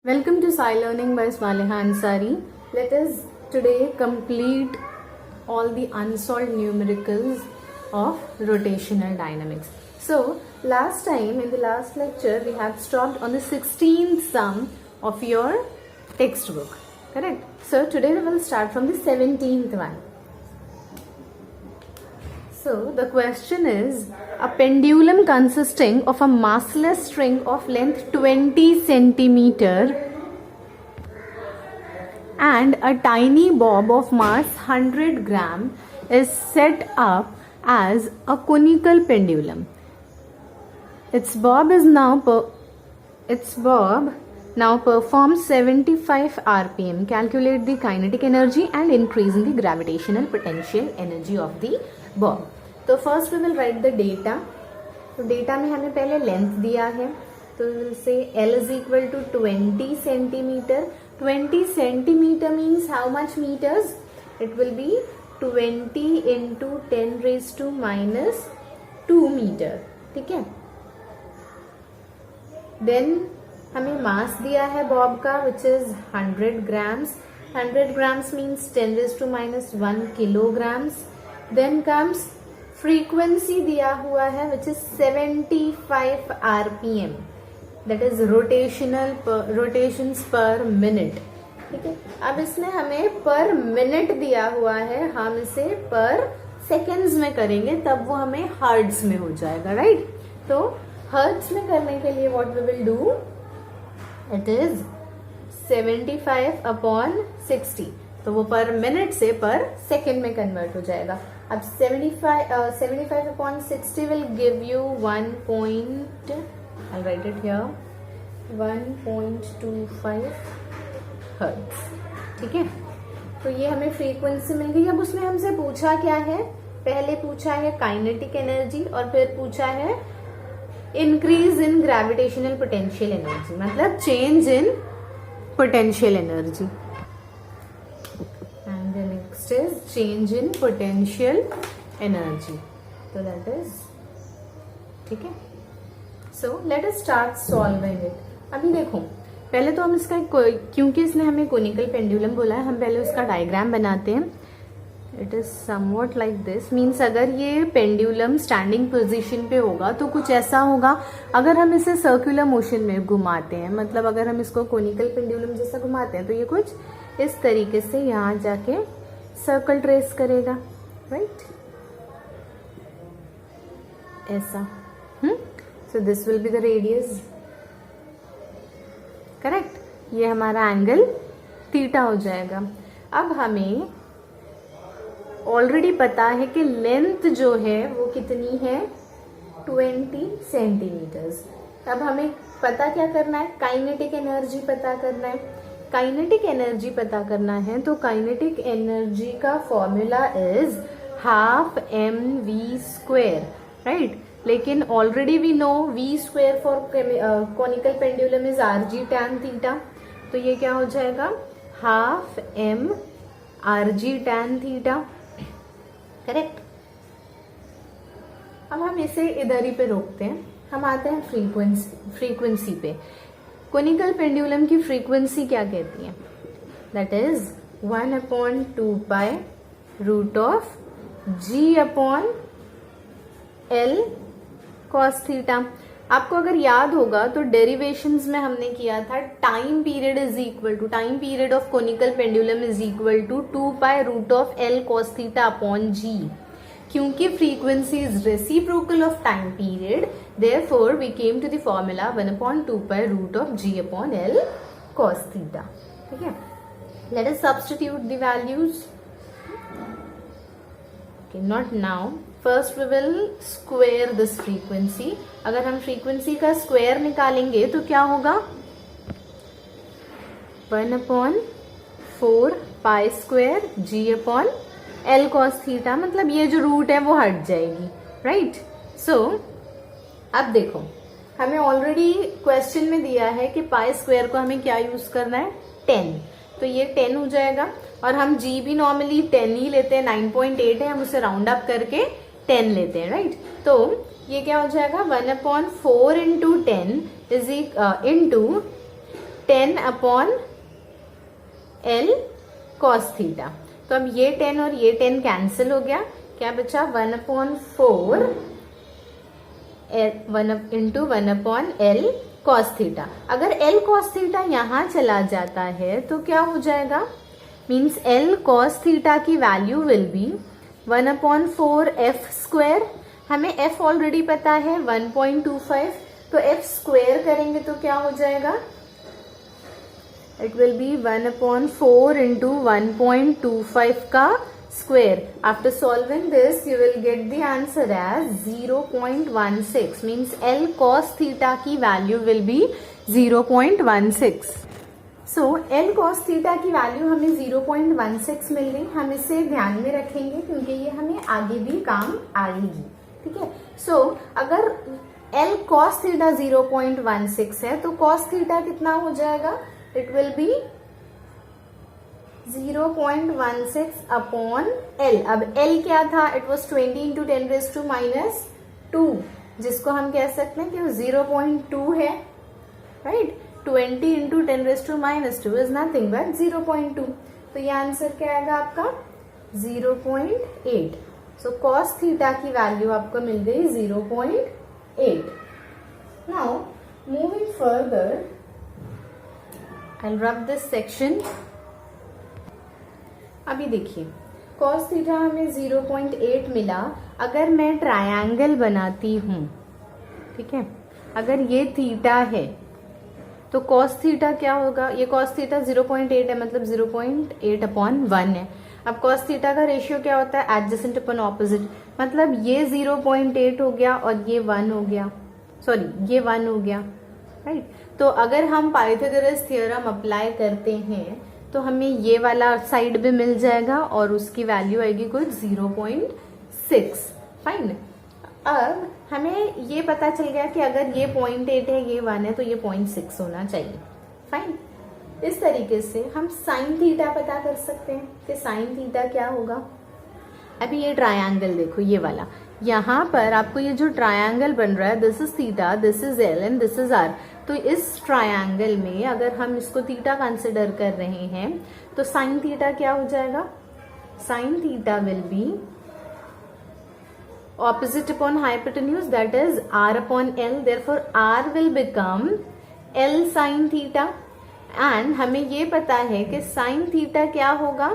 Welcome to Sci Learning by Smaliha Ansari. Let us today complete all the unsolved numericals of rotational dynamics. So, last time in the last lecture we had stopped on the 16th sum of your textbook, correct? So, today we will start from the 17th one. So, the question is a pendulum consisting of a massless string of length 20 centimeter and a tiny bob of mass 100 gram is set up as a conical pendulum. Its bob now performs 75 rpm. Calculate the kinetic energy and increasing the gravitational potential energy of the bob. तो first we will write the data. तो data में हमें पहले length दिया है, तो we will say L is equal to 20 centimetre. 20 centimetre means how much metres? It will be 20 into 10 raise to minus 2 metre. ठीक है. देन हमें मास दिया है बॉब का which is 100 grams. 100 grams means 10 raise to minus 1 kilograms. Then comes frequency दिया हुआ है which is 75 rpm, that is rotations पर मिनट. ठीक है. अब इसमें हमें पर मिनट दिया हुआ है, हम इसे पर सेकेंड्स में करेंगे तब वो हमें हर्ट्ज में हो जाएगा, राइट? तो हर्ट्ज में करने के लिए what we will do, it is 75 upon 60, तो वो पर मिनट से पर सेकेंड में कन्वर्ट हो जाएगा. अब 75 upon 60 will give you 1.25 hertz. ठीक है. तो ये हमें फ्रीक्वेंसी मिल गई. अब उसने हमसे पूछा क्या है? पहले पूछा है काइनेटिक एनर्जी और फिर पूछा है increase in gravitational potential energy, मतलब change in potential energy. Next is change in potential energy. So that is ठीक है. So let us start solving it. अभी देखो, पहले तो हम इसका क्योंकि इसने हमें कोनिकल पेंडुलम बोला है, हम पहले उसका डायग्राम बनाते हैं. It is somewhat like this. Means अगर ये पेंडुलम स्टैंडिंग पोजीशन पे होगा तो कुछ ऐसा होगा. अगर हम इसे सर्कुलर मोशन में घुमाते हैं, मतलब अगर हम इसको कोनिकल पेंडुलम जैसा घुमाते हैं तो ये कुछ इस तरीके से यहाँ जाके सर्कल ट्रेस करेगा, राइट? ऐसा. So this will be the radius, correct? ये हमारा एंगल थीटा हो जाएगा. अब हमें ऑलरेडी पता है कि लेंथ जो है वो कितनी है, 20 सेंटीमीटर्स. अब हमें पता क्या करना है? काइनेटिक एनर्जी पता करना है. काइनेटिक एनर्जी पता करना है तो काइनेटिक एनर्जी का formula is half mv², right? लेकिन already we know v² for conical pendulum is rg tan theta. तो ये क्या हो जाएगा? Half m rg tan theta, correct? अब हम इसे इधर ही पे रोकते हैं. हम आते हैं फ्रीक्वेंसी पे. कोनिकल पेंडुलम की फ्रीक्वेंसी क्या कहती है? That is 1/2π root of g upon l cos theta. आपको अगर याद होगा तो डेरिवेशंस में हमने किया था time period of conical pendulum is equal to 2π root of l cos theta upon g. क्योंकि frequency is reciprocal of time period, therefore we came to the formula 1/2π root of g upon l cos theta. ठीक है. Let us substitute the values. Okay, not now. First we will square this frequency. अगर हम frequency का square निकालेंगे तो क्या होगा? 1/4π² g upon l cos theta. मतलब ये जो रूट है वो हट जाएगी, राइट? सो अब देखो, हमें ऑलरेडी क्वेश्चन में दिया है कि π² को हमें क्या यूज करना है? 10. तो ये 10 हो जाएगा. और हम g भी नॉर्मली 10 ही लेते हैं. 9.8 है, हम उसे राउंड अप करके 10 लेते हैं, राइट? तो ये क्या हो जाएगा? 1/4 into 10 is into 10 upon L cos theta. तो अब ये 10 और ये 10 कैंसिल हो गया, क्या बचा 1/4 इंटू 1/L cos थीटा। अगर L cos थीटा यहां चला जाता है तो क्या हो जाएगा, मीन्स L cos थीटा की value will be 1/4 f square. हमें f ऑलरेडी पता है 1.25, तो f स्क्वायर करेंगे तो क्या हो जाएगा, इट विल बी 1/4 इंटू 1.25 का square. After solving this, you will get the answer as 0.16. Means L cos theta की value will be 0.16. So L cos theta की value हमें 0.16 मिल गई। हम इसे ध्यान में रखेंगे क्योंकि ये हमें आगे भी काम आएगी, ठीक है। So अगर L cos theta 0.16 है तो cos theta कितना हो जाएगा, it will be 0.16 upon L। अब L क्या था, इट वॉज 20 इंटू 10⁻², जिसको हम कह सकते हैं कि 0.2 है, right. 20 into 10⁻² is nothing but 0.2। तो ये आंसर क्या आएगा आपका 0.8। सो cos थीटा की वैल्यू आपको मिल गई 0.8। Now moving further, I will rub this section. अभी देखिए cos थीटा हमें 0.8 मिला। अगर मैं ट्रायंगल बनाती हूं, ठीक है, अगर ये थीटा है तो cos थीटा क्या होगा, ये cos थीटा 0.8 है, मतलब 0.8 अपॉन 1 है। अब cos थीटा का रेशियो क्या होता है, एडजेसेंट अपॉन ऑपोजिट, मतलब ये 0.8 हो गया और ये 1 हो गया, सॉरी ये 1 हो गया, राइट। तो अगर हम पाइथागोरस थ्योरम अप्लाई करते हैं तो हमें ये वाला साइड भी मिल जाएगा और उसकी वैल्यू आएगी कुछ 0.6, फाइन। अब हमें ये पता चल गया कि अगर ये 0.8 है, ये 1 है, तो ये 0.6 होना चाहिए, फाइन। इस तरीके से हम साइन थीटा पता कर सकते हैं कि साइन थीटा क्या होगा। अभी ये ट्रायंगल देखो, ये वाला, यहाँ पर आपको ये जो ट्रायंगल बन रहा है, this is theta, this is l and this is r. तो इस ट्रायंगल में अगर हम इसको थीटा कंसिडर कर रहे हैं तो साइन थीटा क्या हो जाएगा, sine theta will be opposite upon hypotenuse, that is r upon l, therefore r will become l sin theta। and हमें ये पता है कि sin theta क्या होगा,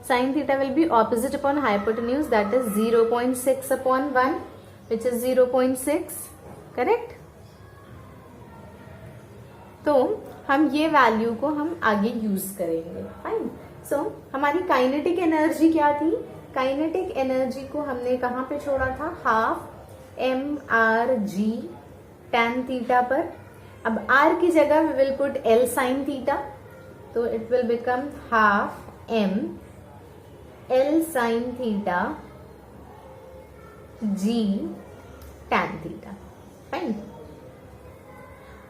sin theta will be opposite upon hypotenuse, that is 0.6 upon 1, which is 0.6, correct। तो हम ये वैल्यू को हम आगे यूज करेंगे, फाइन। सो हमारी काइनेटिक एनर्जी क्या थी, काइनेटिक एनर्जी को हमने कहाँ पे छोड़ा था, हाफ mrg tan थीटा पर। अब r की जगह we will put l sin theta, तो it will become half m l sin theta g tan theta, fine.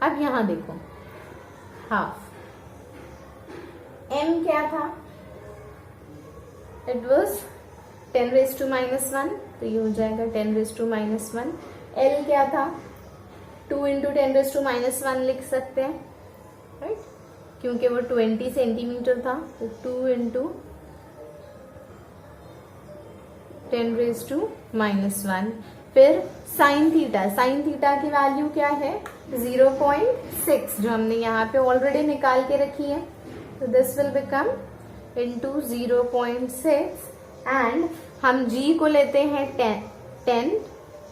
अब यहां देखो, हाफ m क्या था, इट वॉज 10⁻⁻1, तो ये हो जाएगा 10⁻⁻1। l क्या था, 2 इंटू 10⁻⁻1 लिख सकते हैं, राइट, क्योंकि वो 20 सेंटीमीटर था, तो 2 इंटू 10⁻⁻1। फिर साइन थीटा, साइन थीटा की वैल्यू क्या है 0.6, जो हमने यहाँ पे ऑलरेडी निकाल के रखी है। तो this will become into 0.6 and हम g को लेते हैं 10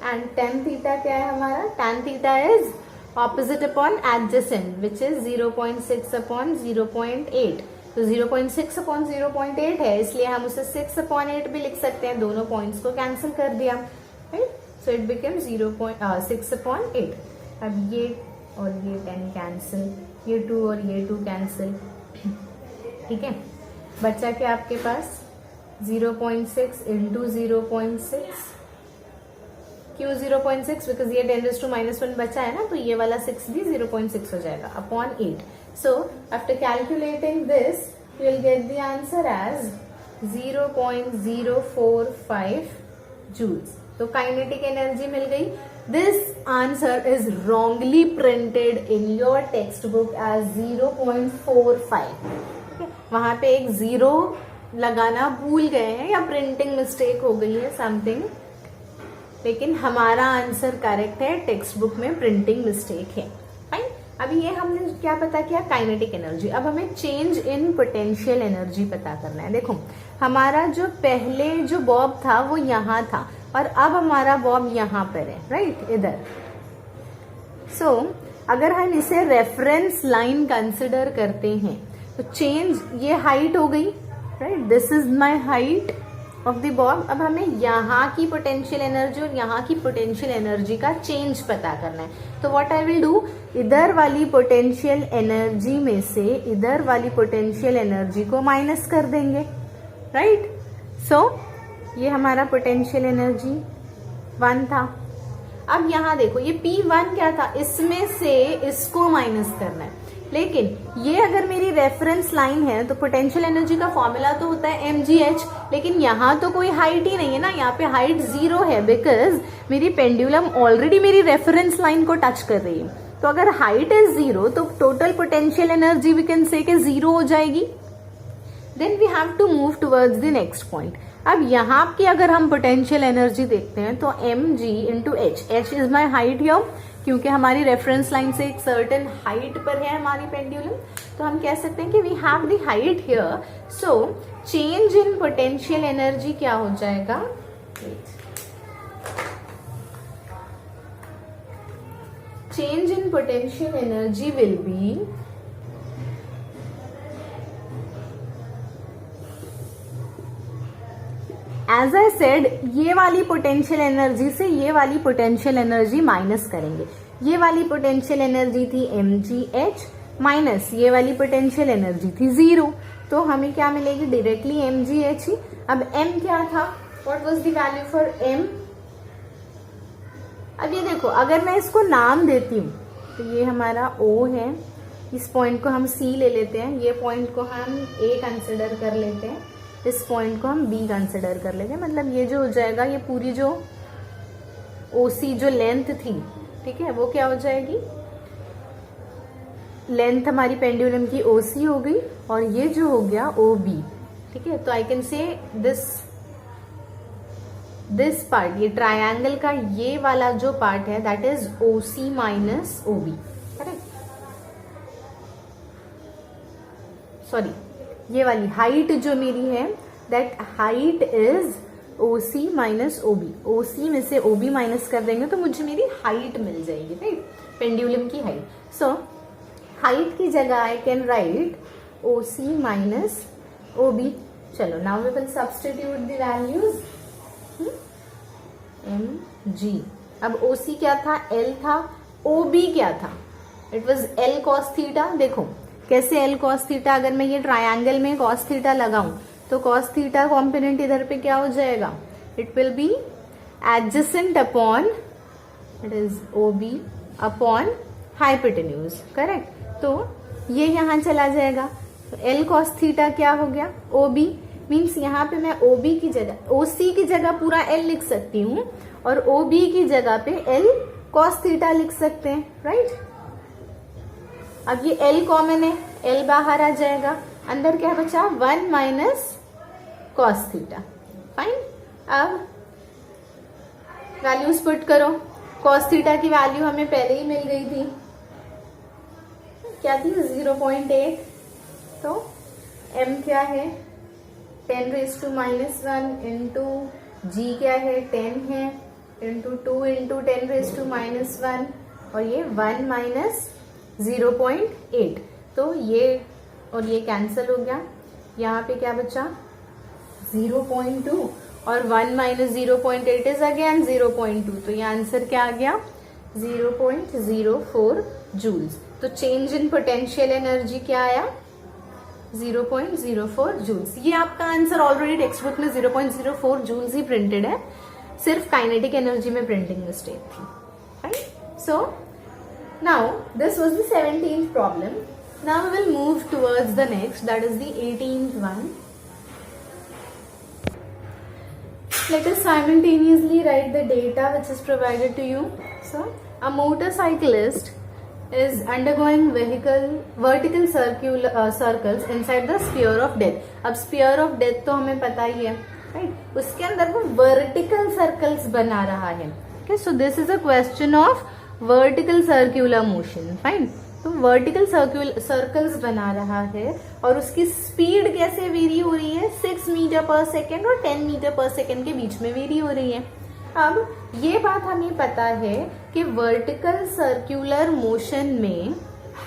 एंड tan थीटा क्या है हमारा, tan theta is opposite upon adjacent which is 0.6 upon 0.8। तो 0.6 अपॉन 0.8 है, इसलिए हम उसे 6 अपॉन 8 भी लिख सकते हैं, दोनों पॉइंट्स को कैंसिल कर दिया, right. So it became 6 upon 8। अब ये और ये 10 कैंसिल, ये 2 और ये 2 कैंसिल, ठीक है। बचा क्या आपके पास 0.6 इंटू 0.6, क्यों 0.6, बिकॉज ये 10⁻⁻1 बचा है ना, तो ये वाला 6 भी 0.6 हो जाएगा upon 8। So after calculating this, you will get the answer as 0.045 joules। तो काइनेटिक एनर्जी मिल गई। This answer is wrongly printed in your textbook as 0.45. वहां पे एक 0 लगाना भूल गए हैं या प्रिंटिंग मिस्टेक हो गई है समथिंग, लेकिन हमारा आंसर करेक्ट है, टेक्स्ट बुक में प्रिंटिंग मिस्टेक है। फाइन। अभी ये हमने क्या पता किया, काइनेटिक एनर्जी। अब हमें चेंज इन पोटेंशियल एनर्जी पता करना है। देखो हमारा जो पहले जो बॉब था वो यहाँ था और अब हमारा बॉब यहाँ पर है, राइट, इधर। सो अगर हम इसे रेफरेंस लाइन कंसिडर करते हैं तो चेंज, ये हाइट हो गई, right, this is my height of the Bob. अब हमें यहाँ की पोटेंशियल एनर्जी और यहाँ की पोटेंशियल एनर्जी का चेंज पता करना है। तो व्हाट आई विल डू, इधर वाली पोटेंशियल एनर्जी में से इधर वाली पोटेंशियल एनर्जी को माइनस कर देंगे, राइट। सो ये हमारा पोटेंशियल एनर्जी 1 था। अब यहाँ देखो ये P1 क्या था, इसमें से इसको माइनस करना है। लेकिन ये अगर मेरी रेफरेंस लाइन है तो पोटेंशियल एनर्जी का फॉर्मूला तो होता है mgh, लेकिन यहाँ तो कोई हाइट ही नहीं है ना, यहाँ पे हाइट 0 है, बिकॉज मेरी पेंडुलम ऑलरेडी मेरी रेफरेंस लाइन को टच कर रही है। तो अगर हाइट इज 0 तो total potential energy we can say 0 हो जाएगी। Then we have to move towards the next point. अब यहाँ की अगर हम पोटेंशियल एनर्जी देखते हैं तो mg into h is my height here, क्योंकि हमारी रेफरेंस लाइन से एक सर्टेन हाइट पर है हमारी पेंडुलम, तो हम कह सकते हैं कि we have the height here. So change in potential energy क्या हो जाएगा, change in potential energy will be as I said, ये वाली पोटेंशियल एनर्जी से ये वाली पोटेंशियल एनर्जी माइनस करेंगे। ये वाली पोटेंशियल एनर्जी थी mgh माइनस ये वाली पोटेंशियल एनर्जी थी 0, तो हमें क्या मिलेगी, डायरेक्टली mgh ही। अब m क्या था, what was the value for m। अब ये देखो अगर मैं इसको नाम देती हूँ तो ये हमारा O है, इस पॉइंट को हम C ले लेते हैं, ये पॉइंट को हम A कंसिडर कर लेते हैं, इस पॉइंट को हम B कंसिडर कर लेते हैं। मतलब ये जो हो जाएगा, ये पूरी जो OC जो लेंथ थी, ठीक है, वो क्या हो जाएगी, लेंथ हमारी पेंडुलम की OC हो गई और ये जो हो गया OB, ठीक है। तो आई कैन से दिस पार्ट, ये ट्रायंगल का ये वाला जो पार्ट है that is OC minus OB, correct. Sorry, ये वाली हाइट जो मेरी है that height is OC minus OB। OC में से OB माइनस कर देंगे तो मुझे मेरी हाइट मिल जाएगी, राइट, पेंडुलम की हाइट। सो हाइट की जगह I can write OC minus OB। चलो now we will substitute the values. mg, अब OC क्या था, L था, OB क्या था, it was L cos theta. देखो कैसे L cos थीटा, अगर मैं ये ट्रायंगल में cos थीटा लगाऊं तो cos थीटा कॉम्पोनेंट इधर पे क्या हो जाएगा, it will B adjacent upon, it is OB upon hypotenuse, correct. तो ये यहां चला जाएगा, तो L cos थीटा क्या हो गया, OB मीन्स यहाँ पे मैं OB की जगह OC की जगह पूरा L लिख सकती हूँ और OB की जगह पे L cos थीटा लिख सकते हैं, राइट। अब ये L कॉमन है, L बाहर आ जाएगा, अंदर क्या बचा, 1 माइनस cos थीटा। फाइन। अब वैल्यूज पुट करो, cos थीटा की वैल्यू हमें पहले ही मिल गई थी, क्या थी, 0.8। तो m क्या है, 10 raise to minus 1 into g क्या है, 10 है, into 2 into 10 raise to minus 1 और ये 1 माइनस 0.8। तो ये और ये कैंसिल हो गया, यहाँ पे क्या बचा, 0.2 और 1 माइनस 0.8 इज अगेन 0.2। तो ये आंसर क्या आ गया, 0.04 जूल्स। तो चेंज इन पोटेंशियल एनर्जी क्या आया, 0.04 जूल्स। ये आपका आंसर ऑलरेडी टेक्स्ट बुक में 0.04 जूल्स ही प्रिंटेड है, सिर्फ काइनेटिक एनर्जी में प्रिंटिंग मिस्टेक थी, right. So now this was the 17th problem. Now we will move towards the next, that is the 18th one. Let us simultaneously write the data which is provided to you. So a motorcyclist is undergoing vertical circles inside the sphere of death. अब sphere of death तो हमें पता ही है, right? उसके अंदर वो vertical circles बना रहा है. Okay, so this is a question of vertical circular motion. Fine. तो वर्टिकल सर्कल्स बना रहा है और उसकी स्पीड कैसे वेरी हो रही है, 6 मीटर पर सेकेंड और 10 मीटर पर सेकेंड के बीच में वेरी हो रही है. अब ये बात हमें पता है कि वर्टिकल सर्कुलर मोशन में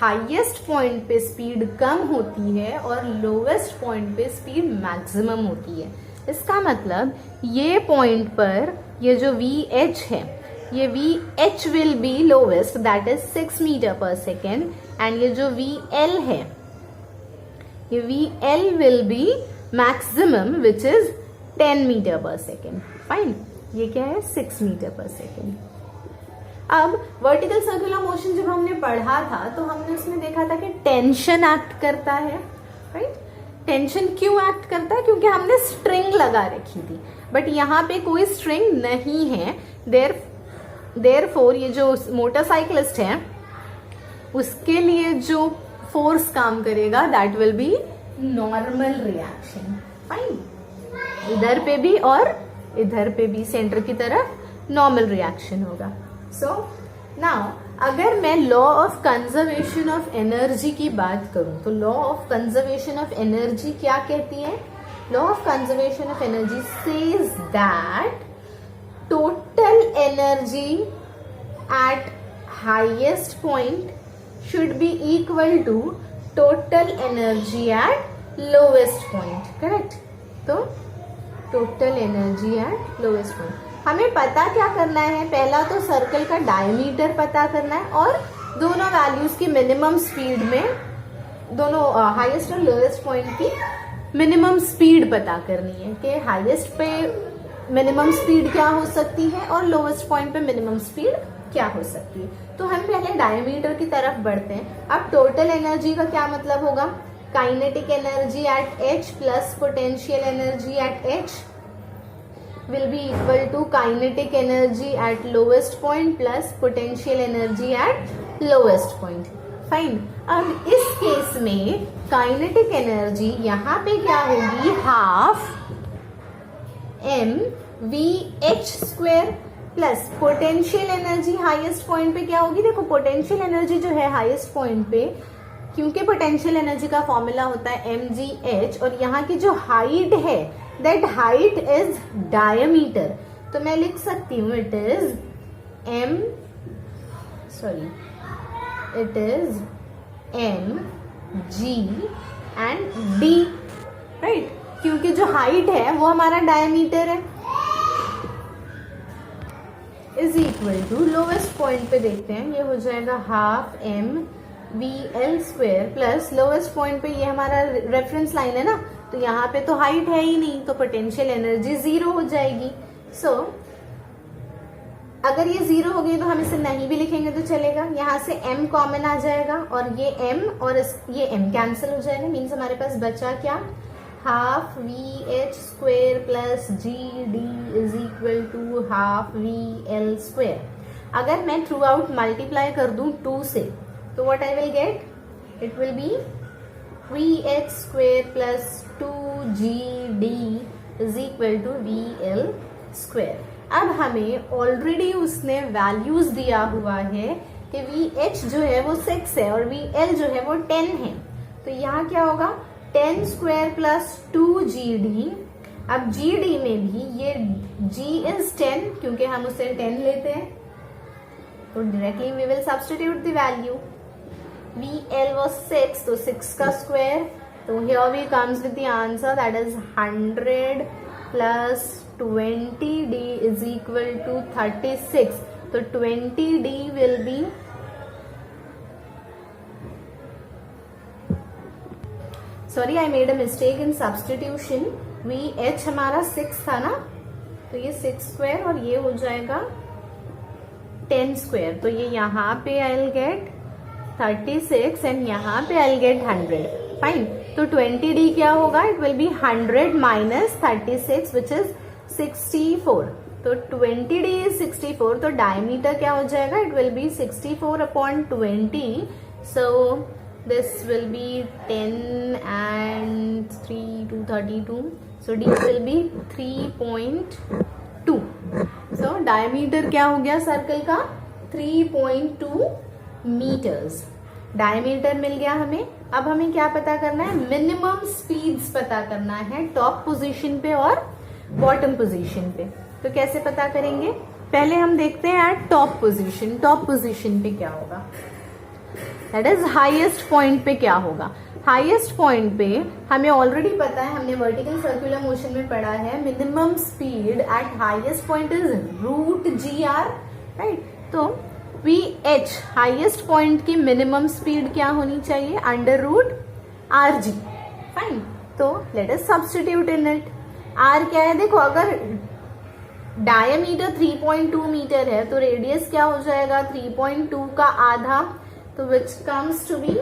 हाईएस्ट पॉइंट पे स्पीड कम होती है और लोवेस्ट पॉइंट पे स्पीड मैक्सिमम होती है. इसका मतलब ये पॉइंट पर ये जो VH है, ये VH will be lowest, that is 6 metre per second, and ये जो VL है, ये VL will be maximum which is 10 metre per second. Fine, ये क्या है, 6 मीटर पर सेकेंड. अब वर्टिकल सर्कुलर मोशन जब हमने पढ़ा था तो हमने उसमें देखा था कि टेंशन एक्ट करता है, राइट? टेंशन क्यों एक्ट करता है? क्योंकि हमने स्ट्रिंग लगा रखी थी, बट यहाँ पे कोई स्ट्रिंग नहीं है. देयरफॉर ये जो मोटरसाइकिलिस्ट है उसके लिए जो फोर्स काम करेगा that will be normal reaction. Fine, इधर पे भी और इधर पे भी सेंटर की तरफ नॉर्मल रिएक्शन होगा. सो नाउ अगर मैं law of conservation of energy की बात करूं तो law of conservation of energy क्या कहती है? Law of conservation of energy says that total energy at highest point should be equal to total energy at lowest point. Correct? तो total energy at lowest point. हमें पता क्या करना है? पहला तो सर्कल का डायमीटर पता करना है और दोनों वैल्यूज की मिनिमम स्पीड में, दोनों हाईएस्ट और लोएस्ट पॉइंट की मिनिमम स्पीड पता करनी है कि हाईएस्ट पे मिनिमम स्पीड क्या हो सकती है और लोवेस्ट पॉइंट पे मिनिमम स्पीड क्या हो सकती है. तो हम पहले डायमीटर की तरफ बढ़ते हैं. अब टोटल एनर्जी का क्या मतलब होगा? Kinetic energy at H plus potential energy at H will be equal to kinetic energy at lowest point plus potential energy at lowest point. Fine. अब इस केस में काइनेटिक एनर्जी यहाँ पे क्या होगी? Half mVH square plus potential energy highest point पे क्या होगी? देखो पोटेंशियल एनर्जी जो है हाईएस्ट पॉइंट पे, क्योंकि पोटेंशियल एनर्जी का फॉर्मूला होता है mgh और यहाँ की जो हाइट है दैट हाइट इज डायमीटर. तो मैं लिख सकती हूँ it is mg and d, right? क्योंकि जो हाइट है वो हमारा डायमीटर है. Is equal to lowest point पे देखते हैं, ये हो जाएगा half mVL square plus lowest point पे, ये हमारा रेफरेंस लाइन है ना, तो यहाँ पे तो हाइट है ही नहीं, तो पोटेंशियल एनर्जी 0 हो जाएगी. सो अगर ये 0 हो गई तो हम इसे नहीं भी लिखेंगे तो चलेगा. यहाँ से m कॉमन आ जाएगा और ये m और ये m कैंसिल हो जाएगा. मीन्स हमारे पास बचा क्या? Half VH square plus GD is equal to half VL square. अगर मैं थ्रू आउट मल्टीप्लाई कर दूं 2 से तो what I will get? It will be VH square plus 2GD is equal to VL square. अब हमें ऑलरेडी उसने values दिया हुआ है कि VH जो है वो 6 है और VL जो है वो 10 है. तो यहाँ क्या होगा? 10 स्क्वायर प्लस 2GD. अब GD में भी ये G इज 10 क्योंकि हम उसे 10 लेते हैं, तो directly we will substitute the value. VL was 6, तो 6 का स्क्वायर, तो here we comes with the answer that is 100 plus 20D is equal to 36. तो 20D will be sorry I made a mistake in substitution. VH हमारा 6 था ना, तो ये 6 square और ये हो जाएगा 10 स्क्वायर. तो ये यहाँ पे आई विल गेट 36 एंड यहाँ पे आई विल गेट 100. फाइन. तो 20D क्या होगा? It will B 100 minus 36 which is 64. तो 20d is 64, तो डायमीटर क्या हो जाएगा, it will B 64/20. So this will be 10 and 3 to 32, so d will be 3.2. So diameter क्या हो गया सर्कल का, 3.2 मीटर्स. डायमीटर मिल गया हमें. अब हमें क्या पता करना है, मिनिमम स्पीड्स पता करना है टॉप पोजीशन पे और बॉटम पोजीशन पे. तो कैसे पता करेंगे, पहले हम देखते हैं eight top position. Top position पे क्या होगा, दैट इज हाईएस्ट पॉइंट पे क्या होगा. हाईएस्ट पॉइंट पे हमें ऑलरेडी पता है, हमने वर्टिकल सर्कुलर मोशन में पढ़ा है, minimum speed at highest point is √gr, right. तो VH हाईएस्ट पॉइंट की मिनिमम स्पीड क्या होनी चाहिए, √rg. फाइन. तो let us substitute in it. r क्या है, देखो अगर डायमीटर 3.2 मीटर है तो रेडियस क्या हो जाएगा, 3.2 का आधा, तो which comes to be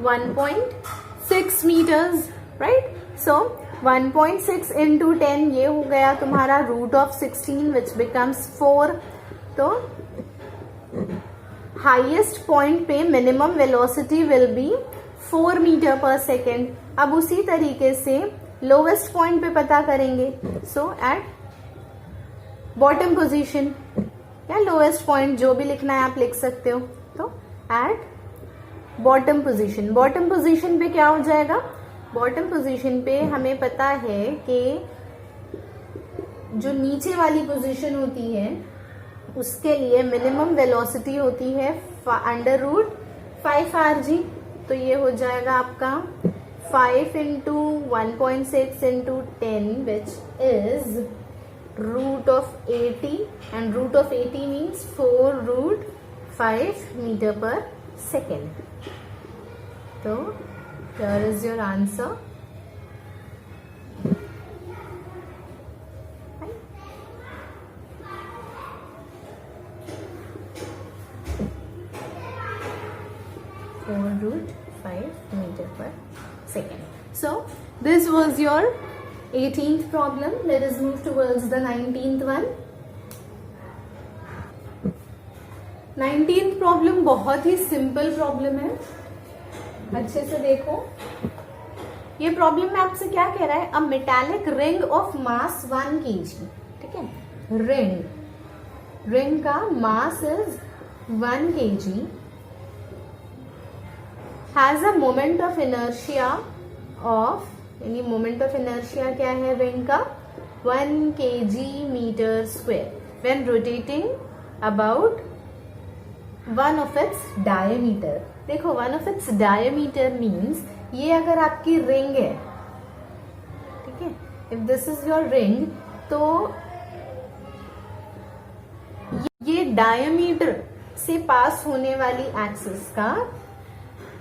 1.6 metres, right. So 1.6 into 10 ये हो गया तुम्हारा √16 विच बिकम्स 4. तो हाईएस्ट पॉइंट पे minimum velocity will be 4 metre per second. अब उसी तरीके से लोवेस्ट पॉइंट पे पता करेंगे. सो एट बॉटम पोजीशन या लोवेस्ट पॉइंट, जो भी लिखना है आप लिख सकते हो. तो at bottom position, bottom position पे क्या हो जाएगा, बॉटम पोजीशन पे हमें पता है कि जो नीचे वाली पोजीशन होती है उसके लिए मिनिमम वेलोसिटी होती है √5rg. तो ये हो जाएगा आपका 5 into 1.6 into 10 which is √80, and √80 means 4√5 meter per second. So here is your answer. √5 meter per second. So this was your 18th problem. Let us move towards the 19th one. 19th problem बहुत ही simple problem है, अच्छे से देखो. ये problem में आपसे क्या कह रहा है, a metallic ring of mass 1 kg. ठीक है, रिंग का mass is 1 kg, has a moment of inertia of, यानी मोमेंट ऑफ इनर्शिया क्या है रिंग का, 1 kg metre square when rotating about one of its diameter. देखो one of its diameter means ये अगर आपकी रिंग है, ठीक है, if this is your ring, तो ये डायमीटर से पास होने वाली एक्सिस का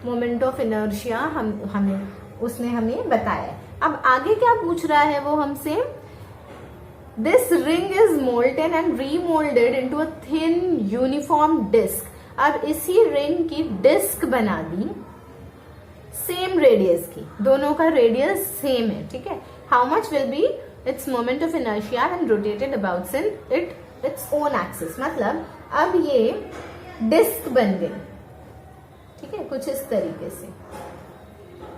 मोमेंट ऑफ इनर्शिया हमें बताया. अब आगे क्या पूछ रहा है वो हमसे, this ring is molten and remoulded into a thin uniform disc. अब इसी रिंग की डिस्क बना दी सेम रेडियस की, दोनों का रेडियस सेम है. ठीक है, how much will be its moment of inertia and rotated about in its own axis. मतलब अब ये डिस्क बन गई, ठीक है, कुछ इस तरीके से.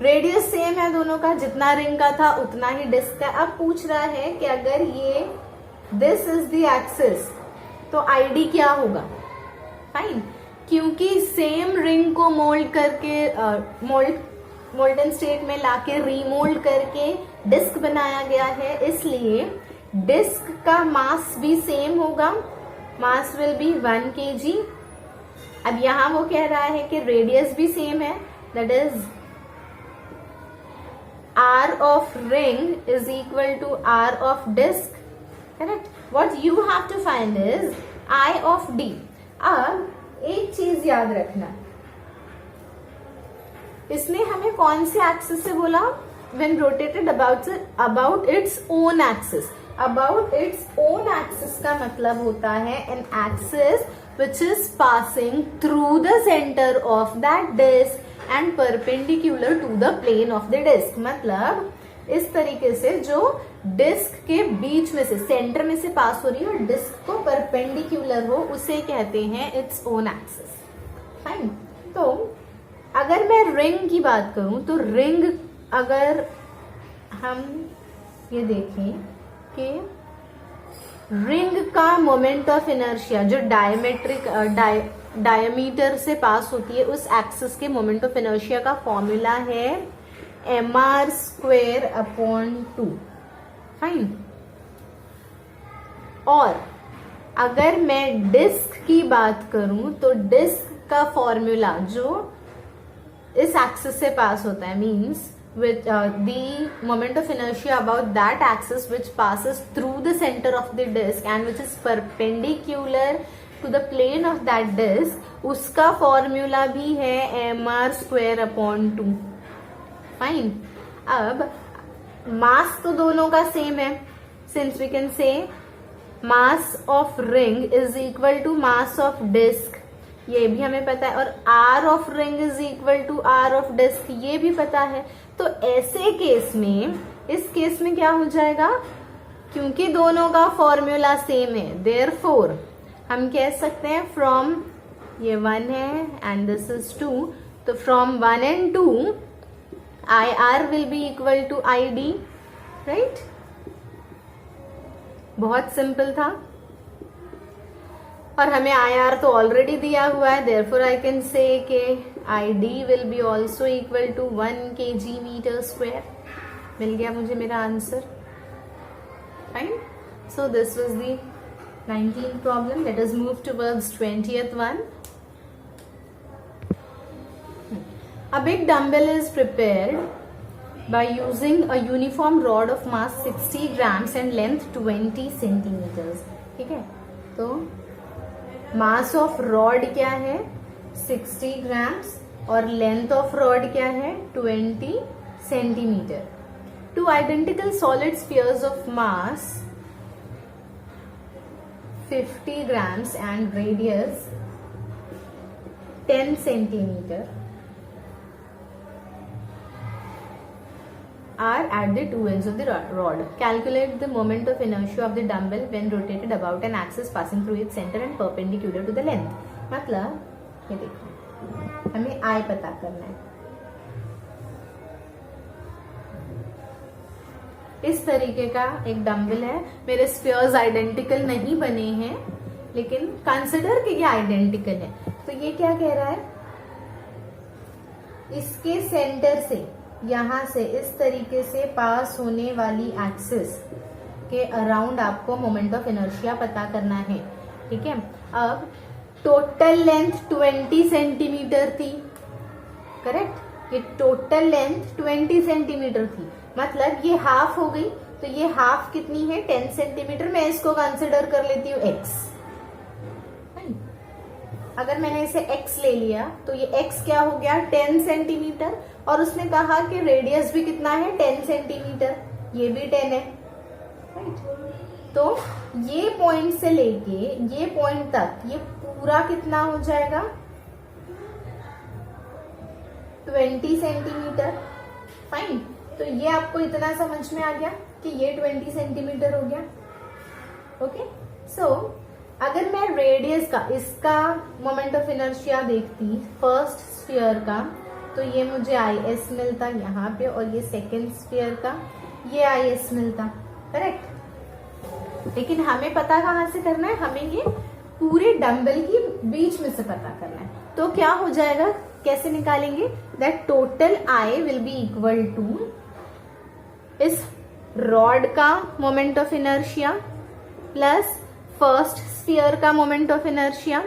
रेडियस सेम है दोनों का, जितना रिंग का था उतना ही डिस्क का. अब पूछ रहा है कि अगर ये दिस इज द एक्सिस तो आईडी क्या होगा. फाइन, क्योंकि सेम रिंग को मोल्ड करके मोल्डन स्टेट में लाके रीमोल्ड करके डिस्क बनाया गया है, इसलिए डिस्क का मास भी सेम होगा. Mass will be 1 kg. अब यहां वो कह रहा है कि रेडियस भी सेम है, that is R of ring is equal to R of disc. Correct? What you have to find is I of D. अब एक चीज याद रखना, इसने हमें कौन से एक्सिस से बोला, when rotated about its own axis. About its own axis का मतलब होता है an axis which is passing through the center of that disc and perpendicular to the plane of the disc. मतलब इस तरीके से जो डिस्क के बीच में से, सेंटर में से पास हो रही है और डिस्क को परपेंडिकुलर हो, उसे कहते हैं इट्स ओन एक्सिस। फाइन। तो अगर मैं रिंग की बात करूं तो रिंग, अगर हम ये देखें कि रिंग का मोमेंट ऑफ इनर्शिया जो डायमीटर से पास होती है, उस एक्सिस के मोमेंट ऑफ इनर्शिया का फॉर्मूला है mr²/2। फाइन। और अगर मैं डिस्क की बात करूं तो डिस्क का फॉर्मूला जो इस एक्सिस से पास होता है, means with the moment of inertia about that axis which passes through the center of the disk and which is perpendicular to the plane of that disk, उसका फॉर्मूला भी है mr²/2। Fine. अब मास तो दोनों का सेम है, since we can say mass of ring is equal to mass of disc, ये भी हमें पता है, और R of ring is equal to R of disc, ये भी पता है। तो ऐसे केस में, इस केस में क्या हो जाएगा, क्योंकि दोनों का फॉर्मूला सेम है, देयरफॉर हम कह सकते हैं फ्रॉम, ये 1 है एंड दिस इज 2, तो from 1 and 2 I R will be equal to I D. Right. बहुत सिंपल था और हमें आई आर तो ऑलरेडी दिया हुआ है, देयरफॉर आई कैन से के I D will be also equal to 1 kg/m²। मिल गया मुझे मेरा answer. Fine. So this was the 19th problem. Let us move towards 20th one. A big dumbbell is prepared by using a uniform rod of mass 60 grams and length 20 centimeters। ठीक है, तो mass of rod क्या है 60 grams और length of rod क्या है 20 centimetre. Two identical solid spheres of mass 50 grams and radius 10 centimeter are at the two ends of the rod. Calculate the moment of inertia of the dumbbell when rotated about an axis passing through its center and perpendicular to the length। मतलब ये देखो, हमें I पता करना है। इस तरीके का एक डम्बल है, मेरे स्फीयर्स आइडेंटिकल नहीं बने हैं, लेकिन कंसिडर कि ये आइडेंटिकल है। तो ये क्या कह रहा है, इसके सेंटर से, यहां से इस तरीके से पास होने वाली एक्सिस के अराउंड आपको मोमेंट ऑफ इनर्शिया पता करना है। ठीक है। अब टोटल लेंथ 20 सेंटीमीटर थी, करेक्ट। ये टोटल लेंथ 20 सेंटीमीटर थी, मतलब ये हाफ हो गई, तो ये हाफ कितनी है 10 सेंटीमीटर। मैं इसको कंसिडर कर लेती हूँ x। अगर मैंने इसे x ले लिया तो ये x क्या हो गया 10 सेंटीमीटर, और उसने कहा कि रेडियस भी कितना है 10 सेंटीमीटर, ये भी 10 है। राइट। तो ये पॉइंट से लेके ये पॉइंट तक ये पूरा कितना हो जाएगा 20 सेंटीमीटर। फाइन। तो ये आपको इतना समझ में आ गया कि ये 20 सेंटीमीटर हो गया। ओके। सो अगर मैं रेडियस का, इसका मोमेंट ऑफ इनर्शिया देखती फर्स्ट स्फीयर का, तो ये मुझे IS मिलता यहाँ पे, और ये सेकेंड स्फीयर का ये IS मिलता, करेक्ट। लेकिन हमें पता कहाँ से करना है, हमें ये पूरे डंबल की बीच में से पता करना है। तो क्या हो जाएगा, कैसे निकालेंगे, that total I will be equal to इस रॉड का moment of inertia plus first sphere का मोमेंट ऑफ इनर्शिया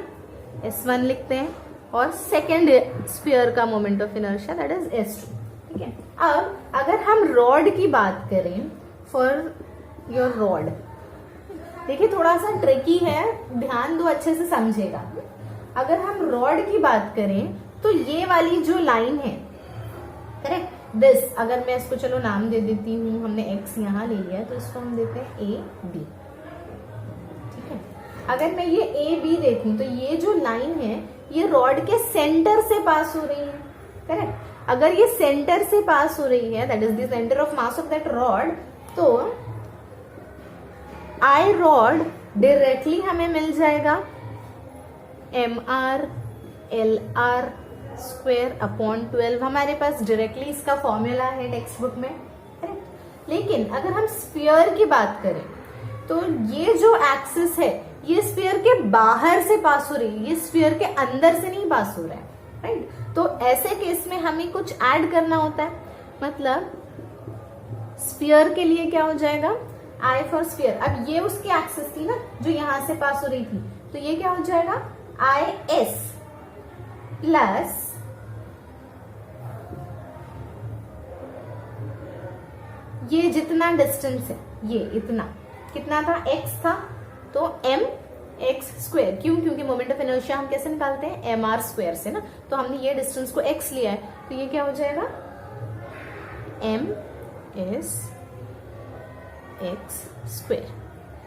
S1 लिखते हैं, और सेकेंड स्फीयर का moment of inertia that is S2। ठीक है। अब अगर हम रॉड की बात करें, फॉर योर रॉड, देखिए थोड़ा सा ट्रिकी है, ध्यान दो, अच्छे से समझेगा। अगर हम रॉड की बात करें तो ये वाली जो लाइन है, करेक्ट, दिस, अगर मैं इसको चलो नाम दे देती हूँ, हमने x यहाँ ले लिया तो इसको हम देते हैं AB। अगर मैं ये ए बी देखूं तो ये जो लाइन है ये रॉड के सेंटर से पास हो रही है, करेक्ट। अगर ये सेंटर से पास हो रही है, that is the centre of mass of that rod, तो आई रॉड डायरेक्टली हमें मिल जाएगा mr lr स्क्वायर अपॉन 12, हमारे पास डायरेक्टली इसका फॉर्मूला है टेक्स्ट बुक में, करेक्ट। लेकिन अगर हम स्फीयर की बात करें तो ये जो एक्सिस है ये स्फीयर के बाहर से पास हो रही है, ये स्फीयर के अंदर से नहीं पास हो रहा है, राइट। तो ऐसे केस में हमें कुछ ऐड करना होता है, मतलब स्फीयर के लिए क्या हो जाएगा, आई फॉर स्फीयर। अब ये उसकी एक्सिस थी ना जो यहां से पास हो रही थी, तो ये क्या हो जाएगा, आई एस प्लस ये जितना डिस्टेंस है, ये इतना कितना था, x था, तो m x स्क्वायर, क्यों, क्योंकि मोमेंट ऑफ इनर्शिया हम कैसे निकालते हैं, mr स्क्वायर से ना, तो हमने ये डिस्टेंस को x लिया है, तो ये क्या हो जाएगा, m is x square,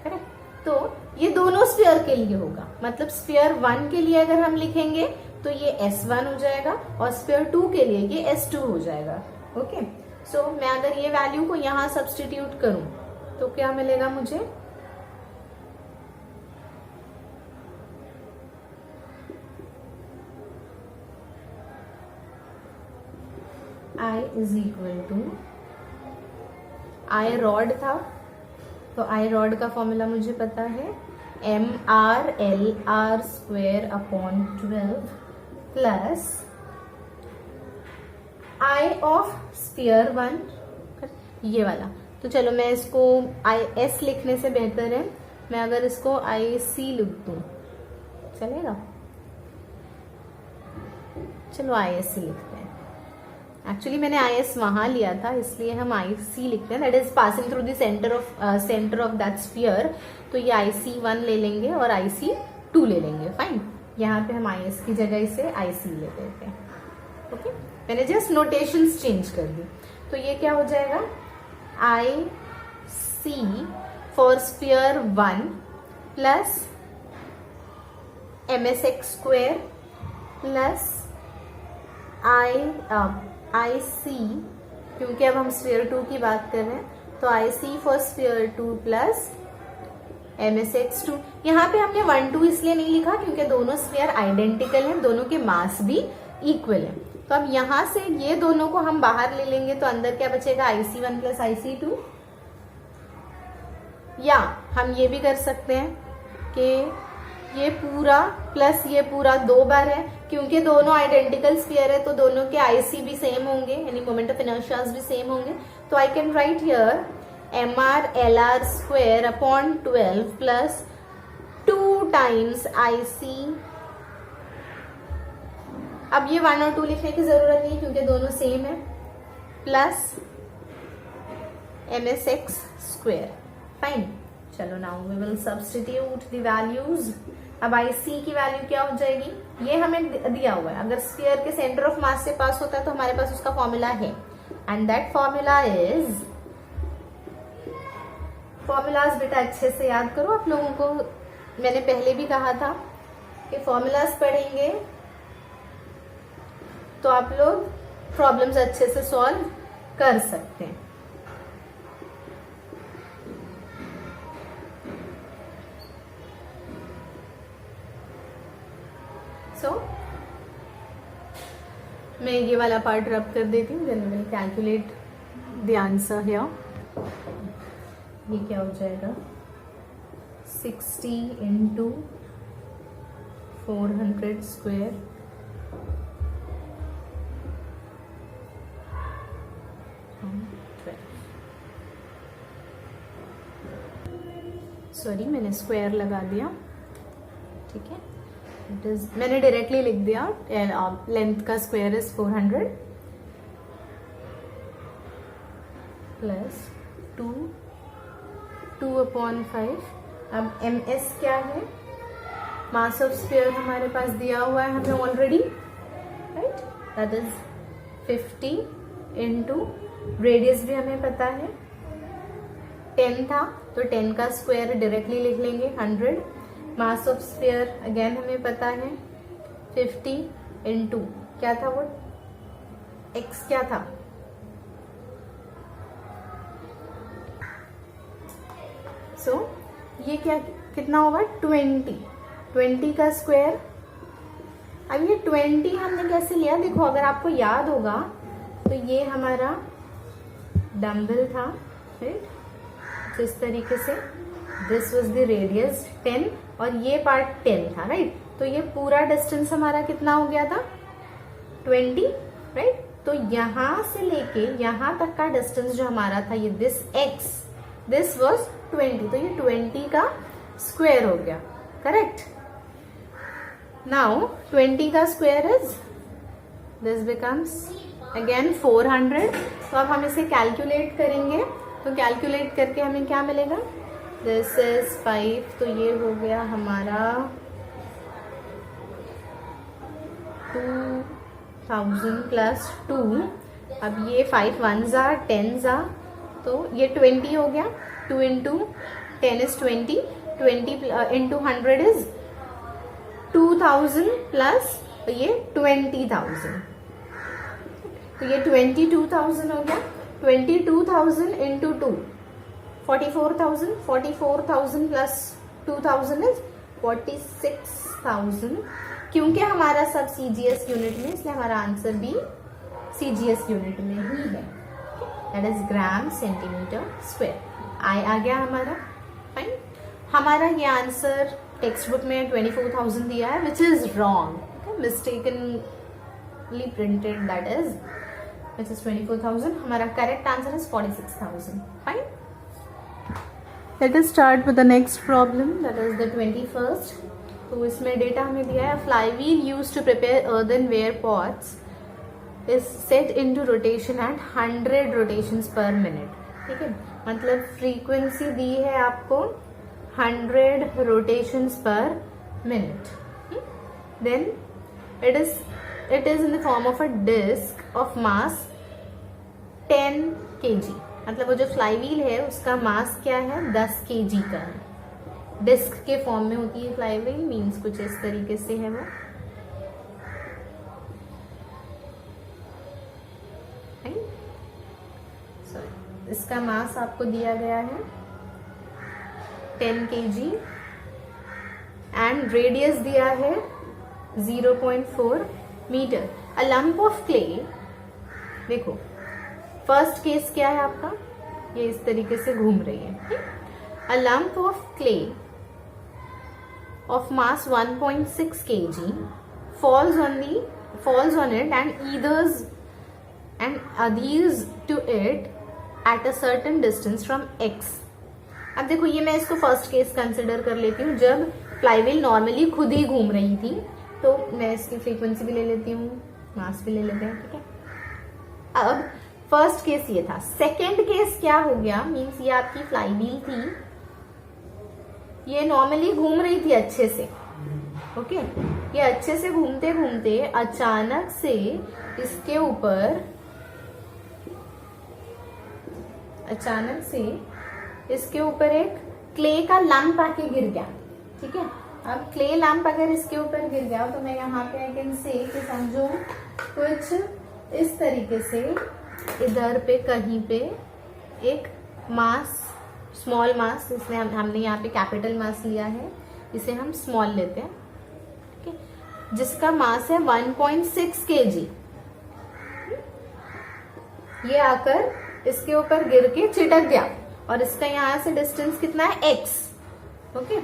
correct. तो ये दोनों स्फीयर के लिए होगा, मतलब स्फीयर 1 के लिए अगर हम लिखेंगे तो ये S1 हो जाएगा और स्फीयर 2 के लिए ये S2 हो जाएगा, ओके। सो मैं अगर ये वैल्यू को यहां सब्स्टिट्यूट करूं तो क्या मिलेगा मुझे, I is equal to, I rod था तो आई रॉड का फॉर्मूला मुझे पता है, mr lr square upon 12 plus I of sphere 1, ये वाला। तो चलो मैं इसको आई एस लिखने से बेहतर है मैं अगर इसको आई सी लिख दूं, चलेगा, चलो आई एस सी लिखते हैं। एक्चुअली मैंने आई एस वहां लिया था इसलिए हम आई सी लिखते हैं, that is passing through the centre of that sphere, तो ये आई सी 1 ले लेंगे और आई सी 2 ले लेंगे, फाइन। यहाँ पे हम आई एस की जगह इसे आई सी ले लेते हैं, ओके। मैंने जस्ट नोटेशंस चेंज कर दी, तो ये क्या हो जाएगा, I C for sphere 1 plus M S X square plus I C, क्योंकि अब हम स्फीयर 2 की बात कर रहे हैं, तो I C for sphere 2 plus M S X 2। यहाँ पे हमने 1 2 इसलिए नहीं लिखा क्योंकि दोनों स्फीयर आइडेंटिकल हैं, दोनों के मास भी इक्वल है। तो अब यहां से ये दोनों को हम बाहर ले लेंगे तो अंदर क्या बचेगा, IC1 प्लस IC2, या हम ये भी कर सकते हैं कि ये पूरा प्लस ये पूरा 2 बार है, क्योंकि दोनों आइडेंटिकल स्फीयर है तो दोनों के IC भी सेम होंगे, यानी मोमेंट ऑफ इनर्शिया भी सेम होंगे। तो I can right here mr lr square upon 12 plus 2 times IC। अब ये 1 और 2 लिखने की जरूरत नहीं क्योंकि दोनों सेम है, प्लस msx स्क्वायर, फाइन। चलो now we will substitute the values. अब IC की वैल्यू क्या हो जाएगी, ये हमें दिया हुआ है, अगर स्फीयर के सेंटर ऑफ मास से पास होता है तो हमारे पास उसका फॉर्मूला है, and that formula is, formulas बेटा अच्छे से याद करो, आप लोगों को मैंने पहले भी कहा था कि फॉर्मूलाज पढ़ेंगे तो आप लोग प्रॉब्लम्स अच्छे से सॉल्व कर सकते हैं। मैं ये वाला पार्ट रब कर देती हूँ, then will calculate the answer here. ये क्या हो जाएगा, 60 इंटू 400 स्क्वायर सॉरी मैंने स्क्वायर लगा दिया, ठीक है। इट इज, मैंने डायरेक्टली लिख दिया, लेंथ का स्क्वायर इज 400 प्लस 2/5। अब ms क्या है, मास ऑफ स्फीयर हमारे पास दिया हुआ है हमें already, right, that is 50 into radius भी हमें पता है 10 था तो 10 का स्क्वायर डायरेक्टली लिख लेंगे 100। मास ऑफ स्फीयर अगेन हमें पता है 50 इंटू क्या था वो, x क्या था, सो ये क्या कितना होगा 20 का स्क्वायर। अब ये 20 हमने कैसे लिया, देखो अगर आपको याद होगा तो ये हमारा डम्बल था, राइट। तो इस तरीके से दिस वाज द रेडियस 10 और ये पार्ट 10 था, राइट। तो ये पूरा डिस्टेंस हमारा कितना हो गया था 20, राइट। तो यहां से लेके यहां तक का डिस्टेंस जो हमारा था ये दिस वाज 20, तो ये 20 का स्क्वायर हो गया, करेक्ट। नाउ 20 का square is this becomes again 400। तो अब हम इसे कैलकुलेट करेंगे, तो कैलकुलेट करके हमें क्या मिलेगा, दिस इज 5, तो ये हो गया हमारा 2000 प्लस 2। अब ये 5 1s are 10s are, तो ये 20 हो गया। 2 into 10 is 20, 20 into 100 is 2000 plus ये 20,000, तो ये 22,000 हो गया। 22,000 into 2 44,000, 44,000 प्लस 2,000 इज 46,000। क्योंकि हमारा सब CGS यूनिट में, इसलिए हमारा आंसर भी CGS यूनिट में ही है, that is gram centimetre square. आ गया हमारा, फाइन। हमारा ये आंसर टेक्स्ट बुक में 24,000 दिया है, which is wrong, mistakenly printed, that is which is 24,000। हमारा correct answer is 46,000, fine. Let us start with the next problem, that is the 21st। तो इसमें डेटा हमें दिया है, flywheel used to prepare earthenware pots is set into rotation at 100 rotations per minute, ठीक है। मतलब frequency दी है आपको 100 rotations per minute, then it is in the form of a disc of mass 10 kg। मतलब वो जो फ्लाईवील है उसका मास क्या है 10 kg का है, डिस्क के फॉर्म में होती है फ्लाईवील, मीन्स कुछ इस तरीके से है वो, इसका मास आपको दिया गया है 10 kg एंड रेडियस दिया है 0.4 metre. A lump of clay, देखो फर्स्ट केस क्या है आपका, ये इस तरीके से घूम रही है। A lump of clay of mass 1.6 kg falls on it and adheres to it at a certain distance from x। अब देखो ये मैं इसको फर्स्ट केस कंसिडर कर लेती हूँ, जब फ्लाईवील नॉर्मली खुद ही घूम रही थी, तो मैं इसकी फ्रीक्वेंसी भी ले लेती हूँ, मास भी ले लेते हैं, ठीक है। अब फर्स्ट केस ये था। सेकेंड केस क्या हो गया, मीन्स ये आपकी फ्लाईवील थी, ये नॉर्मली घूम रही थी अच्छे से, ओके। ये अच्छे से घूमते घूमते अचानक से इसके ऊपर एक क्ले का लंप आके गिर गया, ठीक है। अब क्ले लंप अगर इसके ऊपर गिर गया तो मैं यहाँ पे आई कैन से कि समझो कुछ इस तरीके से इधर पे कहीं पे एक मास, स्मॉल मास, इसलिए हमने यहाँ पे कैपिटल मास लिया है, इसे हम स्मॉल लेते हैं, ठीक है, जिसका मास है 1.6 kg। ये आकर इसके ऊपर गिर के चिटक गया और इसका यहाँ से डिस्टेंस कितना है x, ओके।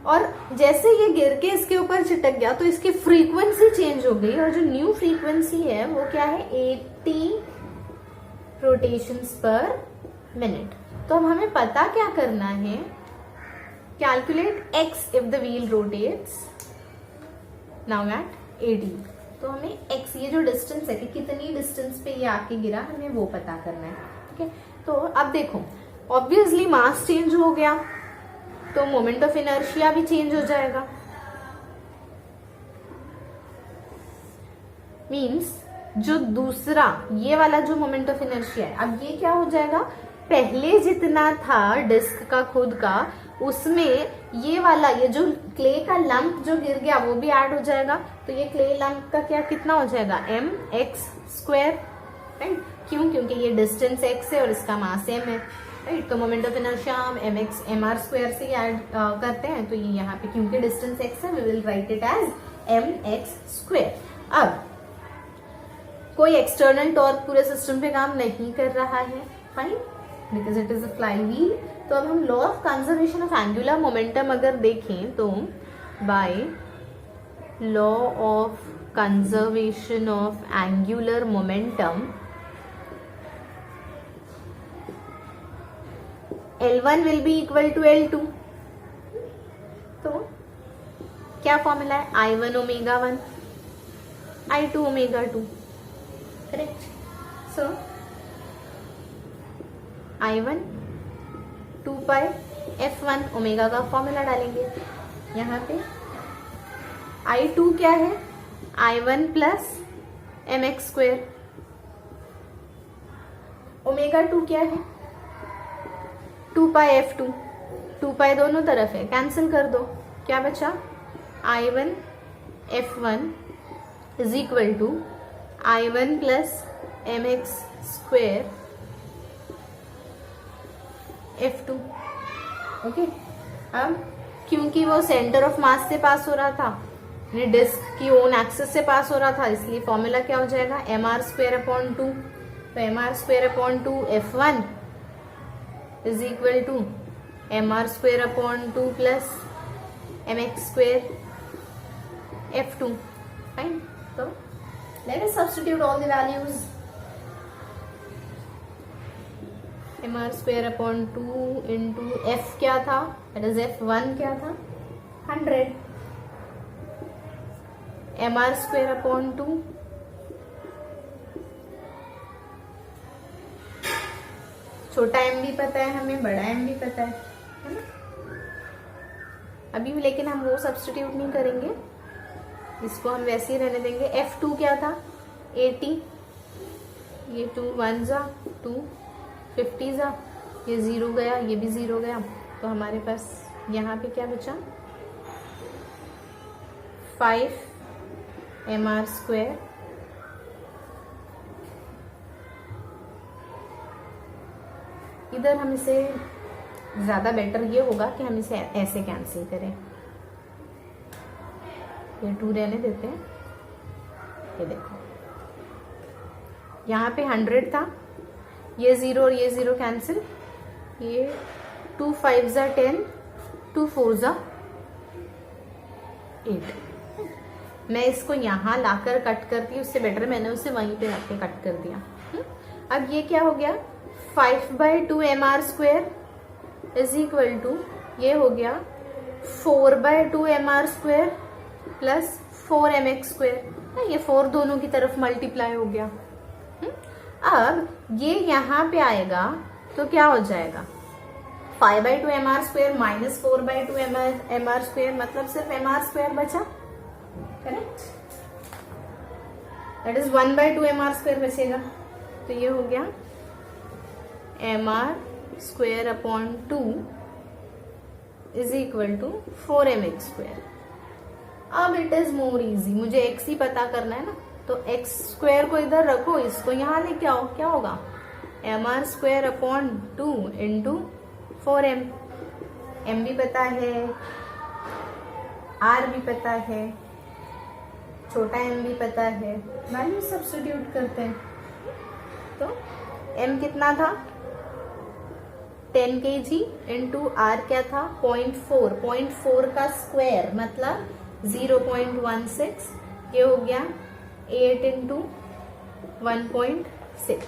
और जैसे ये गिर के इसके ऊपर चिटक गया तो इसकी फ्रीक्वेंसी चेंज हो गई, और जो न्यू फ्रीक्वेंसी है वो क्या है 80 रोटेशंस पर मिनट। तो अब हमें पता क्या करना है, calculate x if the wheel rotates now at 80। तो हमें x, ये जो डिस्टेंस है कि कितनी डिस्टेंस पे ये आके गिरा, हमें वो पता करना है, ठीक है। तो अब देखो ऑब्वियसली मास चेंज हो गया तो मोमेंट ऑफ इनर्शिया भी चेंज हो जाएगा, मीन्स जो दूसरा ये वाला जो मोमेंट ऑफ इनर्शिया है, अब ये क्या हो जाएगा, पहले जितना था डिस्क का खुद का, उसमें ये वाला, ये जो क्ले का लंप जो गिर गया वो भी ऐड हो जाएगा। तो ये क्ले लंप का क्या कितना हो जाएगा mx स्क्वायर, राइट। क्यों, क्योंकि ये डिस्टेंस x है और इसका मास m है, राइट। तो मोमेंट ऑफ इनर्शिया हम mr स्क्वायर से ऐड करते हैं, तो ये यहाँ पे क्योंकि डिस्टेंस x है we will write it as mx square. अब कोई एक्सटर्नल टॉर्क पूरे सिस्टम पे काम नहीं कर रहा है, fine, because it is a fly wheel. तो अब हम law of conservation of angular momentum अगर देखें तो by law of conservation of angular momentum L1 will be equal to L2। तो क्या फॉर्मूला है, I1 omega 1 I2 omega 2, correct. So I1 2 pi F1 omega का फॉर्मूला डालेंगे यहाँ पे। I2 क्या है, I1 plus mx square. Omega 2 क्या है, 2 पाई F2, 2 पाई दोनों तरफ है, कैंसिल कर दो, क्या बचा, I1 F1 is equal to I1 plus mx square F2। Okay, अब क्योंकि वो सेंटर ऑफ मास से पास हो रहा था, डिस्क की ओन एक्सिस से पास हो रहा था, इसलिए फॉर्मूला क्या हो जाएगा, mr स्क्वेयर अपॉन 2। तो mr square upon 2 F1 is equal to mr square upon 2 plus mx square F2, fine. तो let us substitute all the values. mr square upon 2 into f क्या था, दैट इज F1 क्या था, 100, mr square upon 2 छोटा m भी पता है हमें, बड़ा m भी पता है ना? अभी लेकिन हम वो सब्स्टिट्यूट नहीं करेंगे, इसको हम वैसे ही रहने देंगे। F2 क्या था, 80, ये 2 1 जा 2 50 जा, ये 0 गया, ये भी 0 गया, तो हमारे पास यहाँ पे क्या बचा, 5 mr स्क्वेयर इधर हम इसे ज़्यादा बेटर ये होगा कि हम इसे ऐसे कैंसिल करें, ये 2 रहने देते हैं। ये देखो यहाँ पे 100 था, ये 0 और ये 0 कैंसिल, ये 2 5 जा 10, 2 4 जा 8। मैं इसको यहाँ लाकर कट करती, उससे बेटर मैंने उसे वहीं पे रख के कट कर दिया। अब ये क्या हो गया, 5/2 mr square is equal to, ये हो गया 4/2 mr square plus 4 mx square, ये 4 दोनों की तरफ मल्टीप्लाई हो गया। अब ये यहाँ पे आएगा तो क्या हो जाएगा, 5/2 mr square minus 4/2 mr square, मतलब सिर्फ mr स्क्वेयर बचा, correct, that is 1/2 mr square बचेगा। तो ये हो गया mr square upon 2 is equal to 4 mx square. अब इट इज मोर इजी, मुझे x ही पता करना है ना, तो x स्क्वेयर को इधर रखो, इसको यहाँ लेके आओ, क्या होगा, mr square upon 2 into 4m, m भी पता है, r भी पता है, छोटा m भी पता है, वैल्यू सब्स्टिट्यूट करते हैं। तो m कितना था, 10 kg इंटू r क्या था, 0.4 का स्क्वायर मतलब 0.16, ये हो गया 8 इंटू 1.6।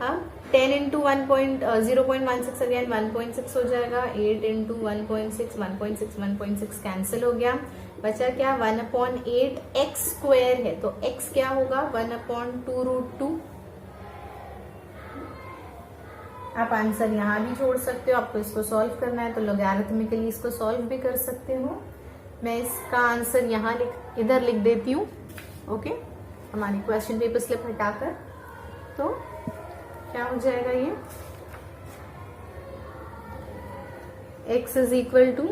अब 10 इंटू 0.16 अगेन 1.6 हो जाएगा, 8 इंटू 1.6 1.6 कैंसिल हो गया, बचा क्या, 1/8 x स्क्वायर है, तो x क्या होगा, 1/2√2। आप आंसर यहाँ भी छोड़ सकते हो, आपको इसको सॉल्व करना है तो लॉगरिथमिकली इसको सॉल्व भी कर सकते हो। मैं इसका आंसर यहाँ इधर लिख देती हूँ, ओके, हमारी क्वेश्चन पेपर स्लिप हटाकर। तो क्या हो जाएगा, ये x इज इक्वल टू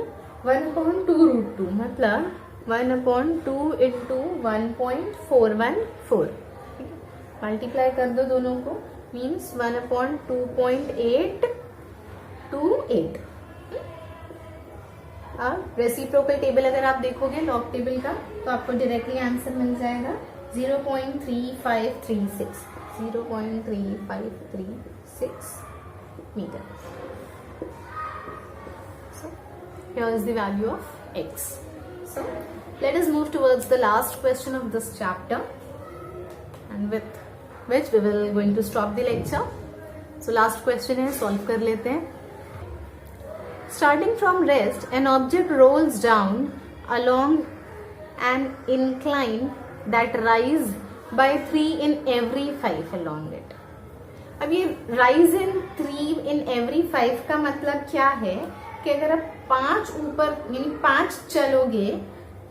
1/2√2, मतलब 1/2 इंटू 1.414, मल्टीप्लाई कर दो दोनों को, मीन्स 1/2.828। अब रेसिप्रोकल टेबल अगर आप देखोगे लॉग टेबल का तो आपको डायरेक्टली आंसर मिल जाएगा 0.3536 metre. So here is the value of x. So let us move towards the last question of this chapter, and with which we will going to stop the lecture. So last question है, solve कर लेते हैं. Starting from rest, an object rolls down along an incline that rise by 3 in every 5 along it. अब ये rise in 3 in every 5 का मतलब क्या है कि अगर आप 5 ऊपर यानी 5 चलोगे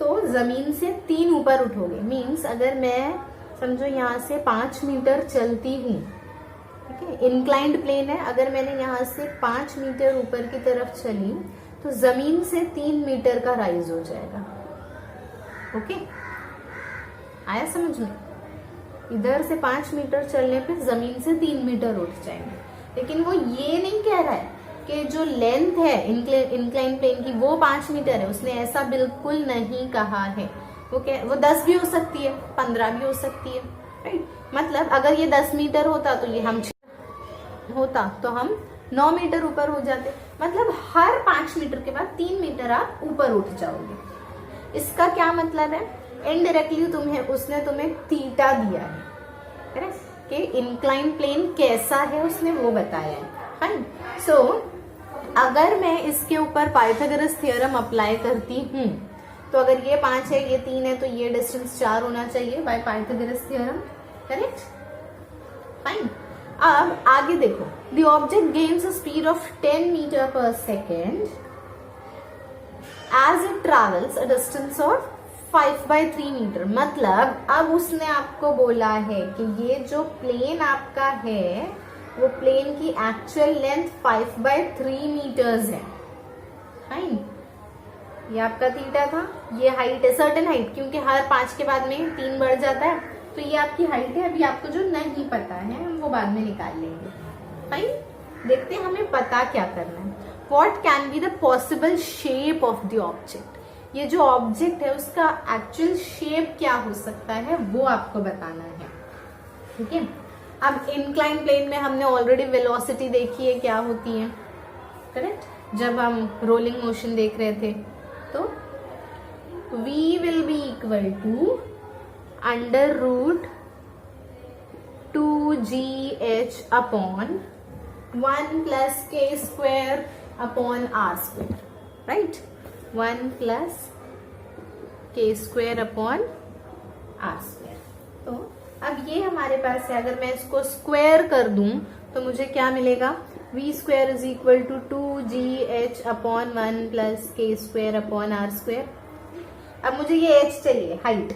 तो जमीन से 3 ऊपर उठोगे। मीन्स अगर मैं समझो यहाँ से 5 मीटर चलती हूँ, ठीक है, इंक्लाइंड प्लेन है, अगर मैंने यहाँ से 5 मीटर ऊपर की तरफ चली तो जमीन से 3 मीटर का राइज हो जाएगा। ओके, आया समझ में? इधर से 5 मीटर चलने पे जमीन से 3 मीटर उठ जाएंगे। लेकिन वो ये नहीं कह रहा है कि जो लेंथ है इंक्लाइन प्लेन की वो 5 मीटर है, उसने ऐसा बिल्कुल नहीं कहा है। वो 10 भी हो सकती है, 15 भी हो सकती है, राइट? मतलब अगर ये 10 मीटर होता तो ये हम 9 मीटर ऊपर हो जाते। मतलब हर 5 मीटर के बाद 3 मीटर आप ऊपर उठ जाओगे। इसका क्या मतलब है? इनडायरेक्टली उसने तुम्हें थीटा दिया है, करेक्ट, कि इंक्लाइन प्लेन कैसा है उसने वो बताया है। फाइन। सो अगर मैं इसके ऊपर पाइथागोरस थ्योरम अप्लाई करती हूँ तो अगर ये 5 है, ये 3 है, तो ये डिस्टेंस 4 होना चाहिए by Pythagoras theorem, correct? Fine. अब आगे देखो, the object gains a speed of 10 metre per second as it travels a distance of 5/3 metre. मतलब अब उसने आपको बोला है कि ये जो प्लेन आपका है वो प्लेन की एक्चुअल लेंथ 5/3 मीटर्स है। फाइन। ये आपका थीटा था, ये हाइट है, सर्टेन हाइट, क्योंकि हर 5 के बाद में 3 बढ़ जाता है, तो ये आपकी हाइट है। अभी आपको जो नहीं पता है हम वो बाद में निकाल लेंगे। फाइन। देखते हैं हमें पता क्या करना है। What can be the possible shape of the object. ये जो ऑब्जेक्ट है उसका एक्चुअल शेप क्या हो सकता है वो आपको बताना है, ठीक है? अब इंक्लाइन प्लेन में हमने ऑलरेडी वेलोसिटी देखी है क्या होती है, करेक्ट? जब हम रोलिंग मोशन देख रहे थे तो v will be equal to √2gh upon 1 plus k square upon r square, right? 1 plus k square upon r square। तो अब ये हमारे पास है, अगर मैं इसको स्क्वायर कर दूं तो मुझे क्या मिलेगा? v square is equal to 2gh upon 1 plus k square upon r square। अब मुझे ये h चाहिए, हाइट।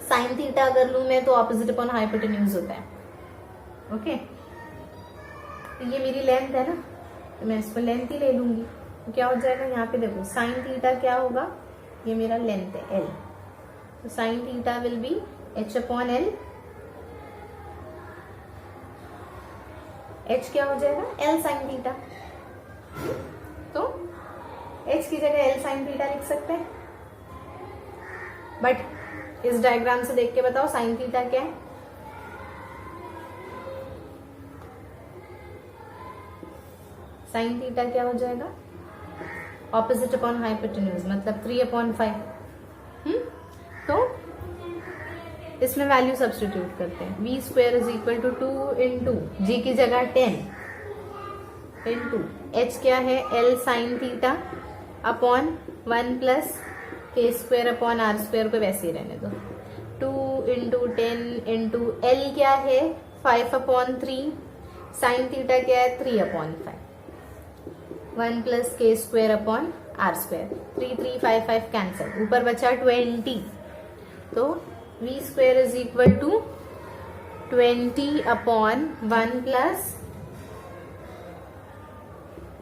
साइन थीटा अगर लूं मैं तो ऑपोजिट अपॉन हाइपोटेन्यूज होता है, ओके? तो ये मेरी लेंथ है ना, तो मैं इसको लेंथ ही ले लूंगी। तो क्या हो जाएगा यहाँ पे देखो, साइन थीटा क्या होगा? ये मेरा लेंथ है l, तो sine theta will be h upon l। h क्या हो जाएगा? l sine theta. तो h की जगह l साइन थीटा लिख सकते हैं। बट इस डायग्राम से देख के बताओ साइन थीटा क्या है? साइन थीटा क्या हो जाएगा? ऑपोजिट अपॉन हाइपोटेन्यूज, मतलब 3/5। तो इसमें वैल्यू सब्स्टिट्यूट करते हैं। v square is equal to 2 into g की जगह 10 इंटू h क्या है? l sine theta upon 1 plus k square upon r square को वैसे ही रहने दो। 2 इंटू 10 इंटू l क्या है? 5/3। साइन थीटा क्या है? 3/5। 1 plus k square upon r square. 3 3 5 5 cancel, ऊपर बचा 20। तो v square is equal to 20/1 plus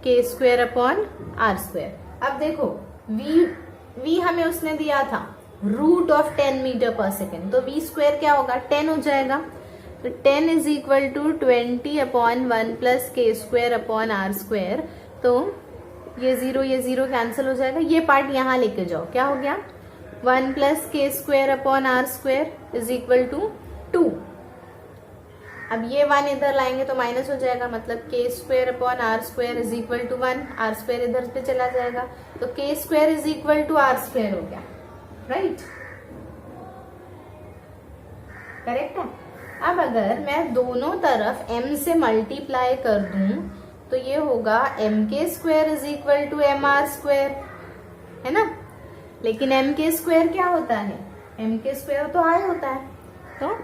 k square upon r square. अब देखो v हमें उसने दिया था √10 मीटर पर सेकेंड, तो v स्क्वायर क्या होगा? 10 हो जाएगा। तो 10 is equal to 20 upon 1 plus K square upon R square. तो ये जीरो कैंसिल हो जाएगा, ये पार्ट यहाँ लेके जाओ, क्या हो गया 1 plus K square upon R square is equal to 2। अब ये 1 इधर लाएंगे तो माइनस हो जाएगा, मतलब K square upon R square is equal to 1, R square इधर पे चला जाएगा, तो K square is equal to R square हो गया, राइट, करेक्ट है। अब अगर मैं दोनों तरफ m से मल्टीप्लाई कर दूं तो ये होगा m के square is equal to M R square, है ना। लेकिन m के स्क्वायर क्या होता है, m के स्क्वायर तो i होता है, तो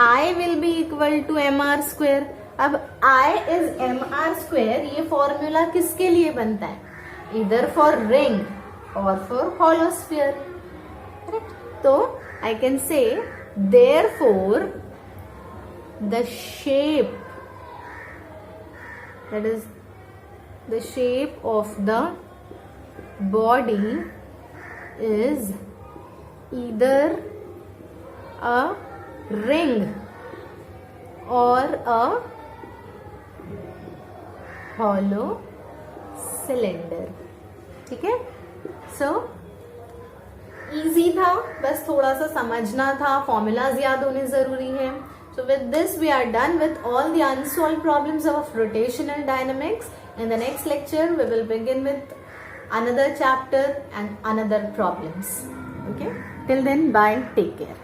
I will be equal to M R square. अब I is M R square, ये फॉर्मूला किसके लिए बनता है, इधर फॉर रिंग और फॉर हॉलो स्फीयर, करेक्ट। तो I can say therefore the shape, that is the shape of the body is either a ring or a hollow cylinder, ठीक है। सो इजी था, बस थोड़ा सा समझना था, फॉर्मूलाज याद होने जरूरी है। So with this we are done with all the unsolved problems of rotational dynamics. In the next lecture we will begin with another chapter and another problems. Okay, till then, bye, take care.